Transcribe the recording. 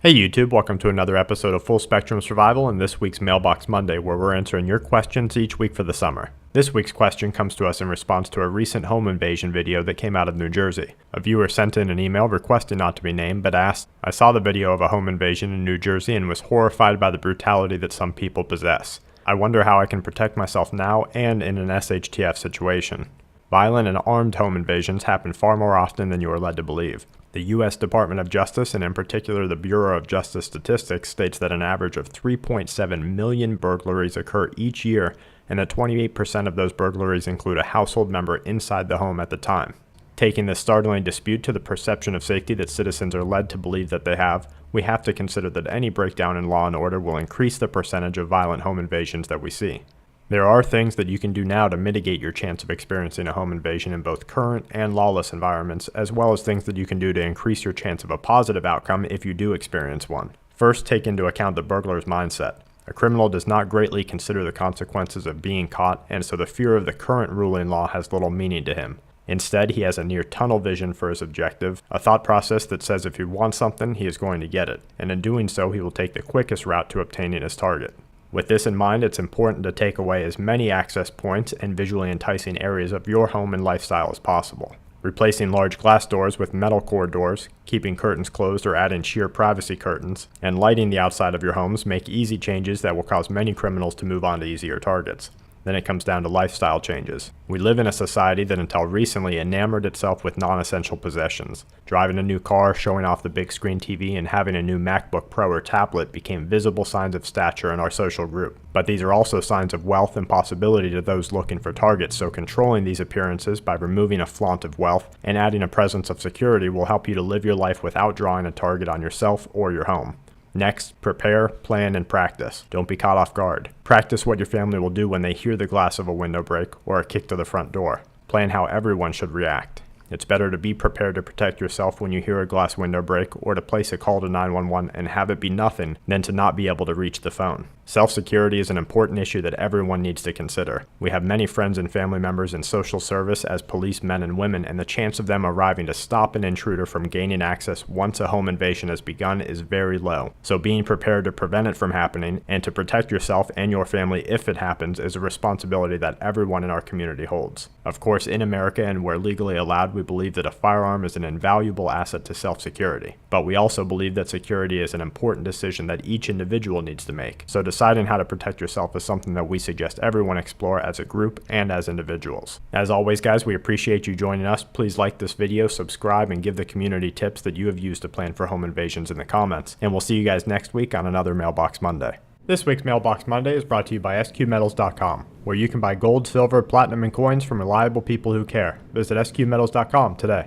Hey YouTube, welcome to another episode of Full Spectrum Survival and this week's Mailbox Monday, where we're answering your questions each week for the summer. This week's question comes to us in response to a recent home invasion video that came out of New Jersey. A viewer sent in an email requesting not to be named, but asked, "I saw the video of a home invasion in New Jersey and was horrified by the brutality that some people possess. I wonder how I can protect myself now and in an SHTF situation." Violent and armed home invasions happen far more often than you are led to believe. The U.S. Department of Justice, and in particular the Bureau of Justice Statistics, states that an average of 3.7 million burglaries occur each year, and that 28% of those burglaries include a household member inside the home at the time. Taking this startling dispute to the perception of safety that citizens are led to believe that they have, we have to consider that any breakdown in law and order will increase the percentage of violent home invasions that we see. There are things that you can do now to mitigate your chance of experiencing a home invasion in both current and lawless environments, as well as things that you can do to increase your chance of a positive outcome if you do experience one. First, take into account the burglar's mindset. A criminal does not greatly consider the consequences of being caught, and so the fear of the current ruling law has little meaning to him. Instead, he has a near tunnel vision for his objective, a thought process that says if he wants something, he is going to get it, and in doing so, he will take the quickest route to obtaining his target. With this in mind, it's important to take away as many access points and visually enticing areas of your home and lifestyle as possible. Replacing large glass doors with metal core doors, keeping curtains closed or adding sheer privacy curtains, and lighting the outside of your homes make easy changes that will cause many criminals to move on to easier targets. Then it comes down to lifestyle changes. We live in a society that until recently enamored itself with non-essential possessions. Driving a new car, showing off the big screen TV, and having a new MacBook Pro or tablet became visible signs of stature in our social group. But these are also signs of wealth and possibility to those looking for targets, so controlling these appearances by removing a flaunt of wealth and adding a presence of security will help you to live your life without drawing a target on yourself or your home. Next, prepare, plan, and practice. Don't be caught off guard. Practice what your family will do when they hear the glass of a window break or a kick to the front door. Plan how everyone should react. It's better to be prepared to protect yourself when you hear a glass window break or to place a call to 911 and have it be nothing than to not be able to reach the phone. Self-security is an important issue that everyone needs to consider. We have many friends and family members in social service as policemen and women, and the chance of them arriving to stop an intruder from gaining access once a home invasion has begun is very low. So being prepared to prevent it from happening and to protect yourself and your family if it happens is a responsibility that everyone in our community holds. Of course, in America and where legally allowed, we believe that a firearm is an invaluable asset to self-security. But we also believe that security is an important decision that each individual needs to make. So deciding how to protect yourself is something that we suggest everyone explore as a group and as individuals. As always, guys, we appreciate you joining us. Please like this video, subscribe, and give the community tips that you have used to plan for home invasions in the comments. And we'll see you guys next week on another Mailbox Monday. This week's Mailbox Monday is brought to you by SQMetals.com, where you can buy gold, silver, platinum, and coins from reliable people who care. Visit SQMetals.com today.